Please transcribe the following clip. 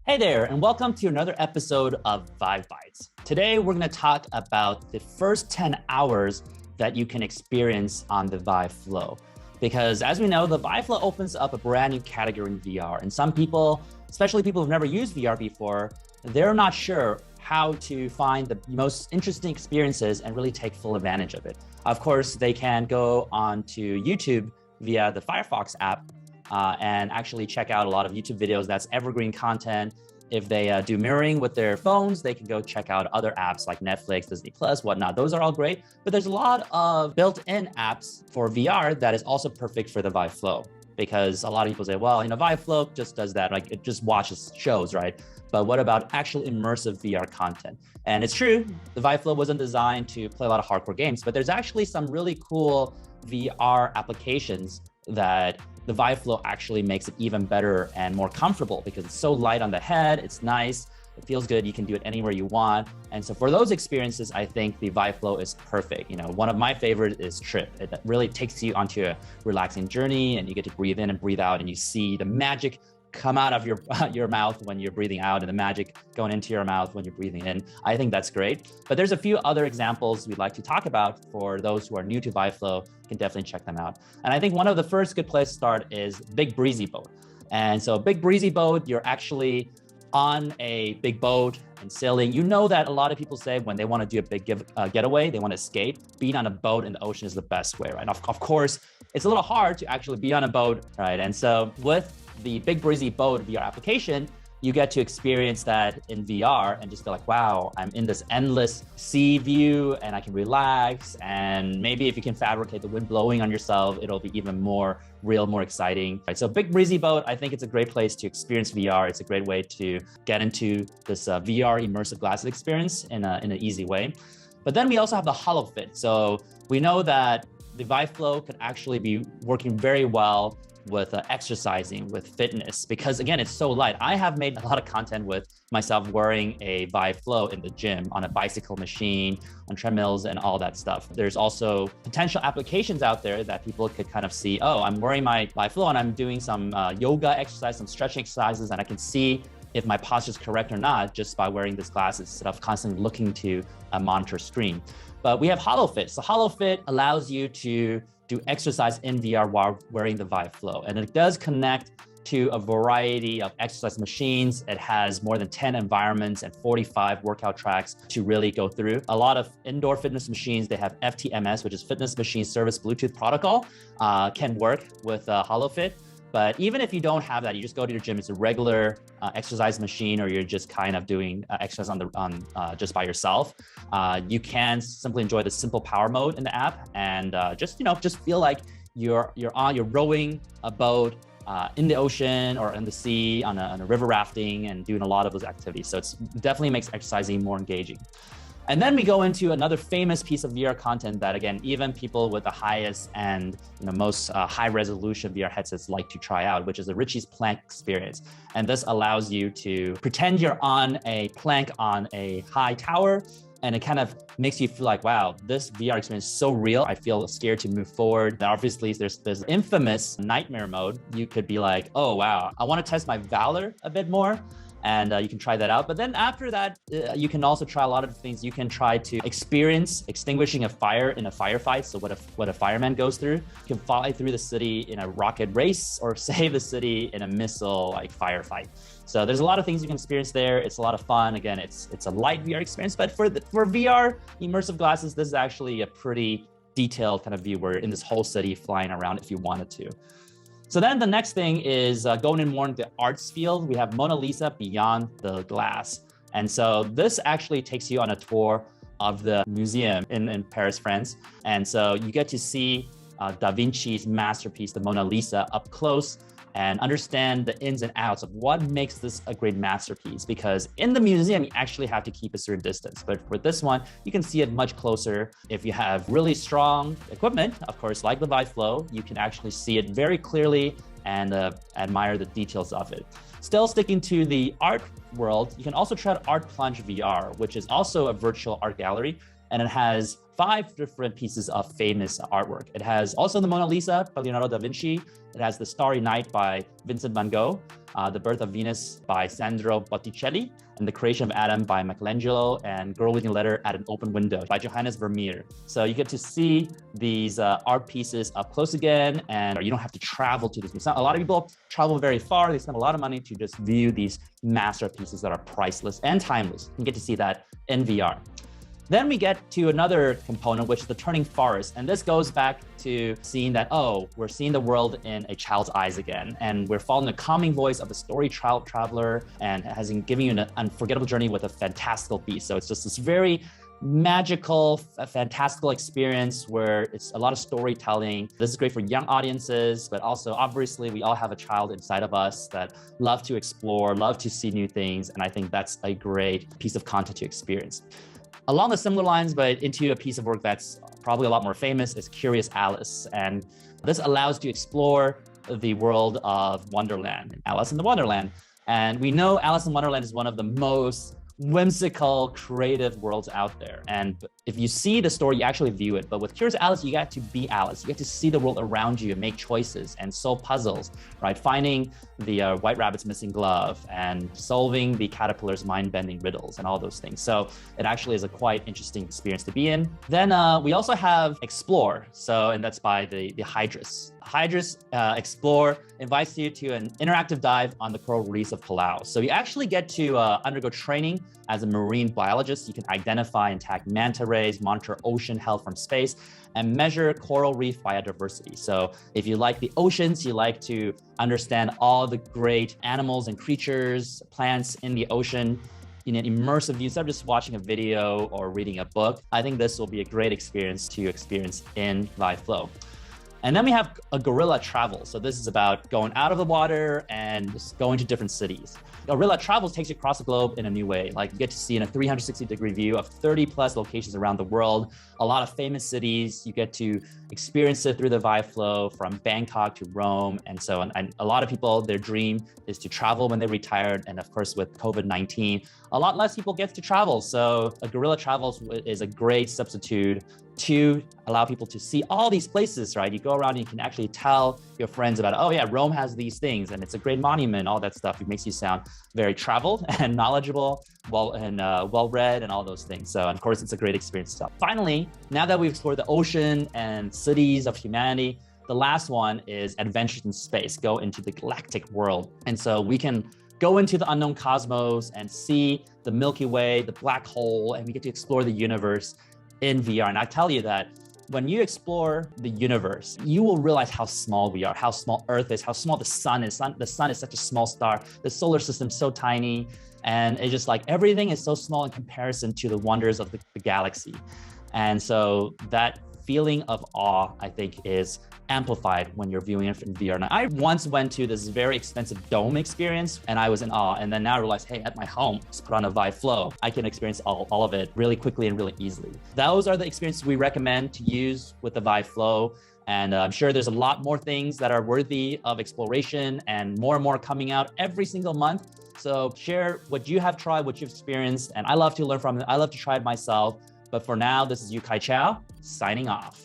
Hey there, and welcome to another episode of VIVEBITES. Today, we're going to talk about the first 10 hours that you can experience on the VIVE Flow. Because as we know, the VIVE Flow opens up a brand new category in VR. And some people, especially people who've never used VR before, they're not sure how to find the most interesting experiences and really take full advantage of it. Of course, they can go onto YouTube via the Firefox app and actually check out a lot of YouTube videos. That's evergreen content. If they do mirroring with their phones, they can go check out other apps like Netflix, Disney Plus, whatnot. Those are all great, but there's a lot of built-in apps for VR that is also perfect for the VIVE Flow, because a lot of people say, well, VIVE Flow just does that, like it just watches shows, right? But what about actual immersive VR content? And it's true, the VIVE Flow wasn't designed to play a lot of hardcore games, but there's actually some really cool VR applications that the VIVE Flow actually makes it even better and more comfortable because it's so light on the head, it's nice, it feels good, you can do it anywhere you want. And so for those experiences, I think the VIVE Flow is perfect. One of my favorites is Trip. It really takes you onto a relaxing journey and you get to breathe in and breathe out and you see the magic come out of your mouth when you're breathing out and the magic going into your mouth when you're breathing in. I think that's great. But there's a few other examples we'd like to talk about for those who are new to VIVE Flow. You can definitely check them out. And I think one of the first good place to start is Big Breezy boat. And so Big Breezy boat, you're actually on a big boat and sailing. You know that a lot of people say when they want to do a big getaway, they want to escape. Being on a boat in the ocean is the best way, right? Of course, it's a little hard to actually be on a boat, right? And so with the Big Breezy boat VR application, you get to experience that in VR and just feel like, wow, I'm in this endless sea view and I can relax. And maybe if you can fabricate the wind blowing on yourself, it'll be even more real, more exciting. Right, so Big Breezy boat, I think it's a great place to experience VR. It's a great way to get into this VR immersive glasses experience in an easy way. But then we also have the HoloFit. So we know that the VIVE Flow could actually be working very well with exercising, with fitness, because again, it's so light. I have made a lot of content with myself wearing a VIVE Flow in the gym, on a bicycle machine, on treadmills and all that stuff. There's also potential applications out there that people could kind of see, oh, I'm wearing my VIVE Flow and I'm doing some yoga exercise, some stretching exercises, and I can see if my posture is correct or not just by wearing these glasses instead of constantly looking to a monitor screen. But we have HoloFit. So HoloFit allows you to do exercise in VR while wearing the VIVE Flow. And it does connect to a variety of exercise machines. It has more than 10 environments and 45 workout tracks to really go through. A lot of indoor fitness machines, they have FTMS, which is Fitness Machine Service Bluetooth Protocol, can work with HoloFit. But even if you don't have that, you just go to your gym, it's a regular exercise machine, or you're just kind of doing exercise just by yourself. You can simply enjoy the simple power mode in the app and just feel like you're rowing a boat in the ocean or in the sea on a river rafting and doing a lot of those activities. So it definitely makes exercising more engaging. And then we go into another famous piece of VR content that, again, even people with the highest and most high-resolution VR headsets like to try out, which is the Ritchie's Plank experience. And this allows you to pretend you're on a plank on a high tower, and it kind of makes you feel like, wow, this VR experience is so real. I feel scared to move forward. And obviously, there's this infamous nightmare mode. You could be like, oh, wow, I want to test my Valor a bit more. And you can try that out. But then after that, you can also try a lot of things. You can try to experience extinguishing a fire in a firefight. So what a fireman goes through. You can fly through the city in a rocket race or save the city in a missile firefight. So there's a lot of things you can experience there. It's a lot of fun. Again, it's a light VR experience, but for VR immersive glasses, this is actually a pretty detailed kind of view where you're in this whole city flying around if you wanted to. So then the next thing is going in more into the arts field. We have Mona Lisa Beyond the Glass. And so this actually takes you on a tour of the museum in Paris, France. And so you get to see Da Vinci's masterpiece, the Mona Lisa, up close and understand the ins and outs of what makes this a great masterpiece. Because in the museum, you actually have to keep a certain distance. But for this one, you can see it much closer. If you have really strong equipment, of course, like the VIVE Flow, you can actually see it very clearly and admire the details of it. Still sticking to the art world, you can also try out Art Plunge VR, which is also a virtual art gallery. And it has 5 different pieces of famous artwork. It has also the Mona Lisa by Leonardo da Vinci. It has the Starry Night by Vincent van Gogh. The Birth of Venus by Sandro Botticelli, and The Creation of Adam by Michelangelo, and Girl Reading a Letter at an Open Window by Johannes Vermeer. So you get to see these art pieces up close again, and you don't have to travel to this museum. A lot of people travel very far. They spend a lot of money to just view these masterpieces that are priceless and timeless. You get to see that in VR. Then we get to another component, which is the turning forest. And this goes back to seeing that, oh, we're seeing the world in a child's eyes again. And we're following the calming voice of a story traveler and has been giving you an unforgettable journey with a fantastical beast. So it's just this very magical, fantastical experience where it's a lot of storytelling. This is great for young audiences, but also obviously we all have a child inside of us that love to explore, love to see new things. And I think that's a great piece of content to experience. Along the similar lines, but into a piece of work that's probably a lot more famous, is Curious Alice. And this allows you to explore the world of Wonderland, Alice in the Wonderland. And we know Alice in Wonderland is one of the most whimsical, creative worlds out there. And if you see the story, you actually view it. But with Curious Alice, you get to be Alice. You get to see the world around you and make choices and solve puzzles, right? Finding the white rabbit's missing glove and solving the caterpillar's mind-bending riddles and all those things. So it actually is a quite interesting experience to be in. Then we also have Explore. And that's by the HYDROUS. HYDROUS Explore invites you to an interactive dive on the coral reefs of Palau. So you actually get to undergo training as a marine biologist. You can identify and tag manta rays, monitor ocean health from space, and measure coral reef biodiversity. So if you like the oceans, you like to understand all the great animals and creatures, plants in the ocean, in an immersive view, instead of just watching a video or reading a book, I think this will be a great experience to experience in VIVE Flow. And then we have a Gorilla Travel. So this is about going out of the water and just going to different cities. Gorilla Travel takes you across the globe in a new way. Like you get to see in a 360-degree view of 30+ locations around the world, a lot of famous cities. You get to experience it through the VIVE Flow from Bangkok to Rome and so on. And a lot of people, their dream is to travel when they retired. And of course, with COVID-19, a lot less people get to travel. So a Gorilla Travel is a great substitute to allow people to see all these places, right? You go around and you can actually tell your friends about, oh yeah, Rome has these things and it's a great monument, all that stuff. It makes you sound very traveled and knowledgeable, well-read and all those things. So, and of course, it's a great experience stuff. Finally, now that we've explored the ocean and cities of humanity, the last one is Adventures in Space, go into the galactic world. And so we can go into the unknown cosmos and see the Milky Way, the black hole, and we get to explore the universe in VR. And I tell you that when you explore the universe, you will realize how small we are, how small Earth is, how small the sun is. The sun is such a small star. The solar system is so tiny. And it's just like everything is so small in comparison to the wonders of the galaxy. And so that feeling of awe, I think, is amplified when you're viewing it in VR. Now, I once went to this very expensive dome experience and I was in awe. And then now I realized, hey, at my home, just put on a VIVE Flow. I can experience all of it really quickly and really easily. Those are the experiences we recommend to use with the VIVE Flow. And I'm sure there's a lot more things that are worthy of exploration and more coming out every single month. So share what you have tried, what you've experienced. And I love to learn from it. I love to try it myself. But for now, this is Yu-Kai Chou signing off.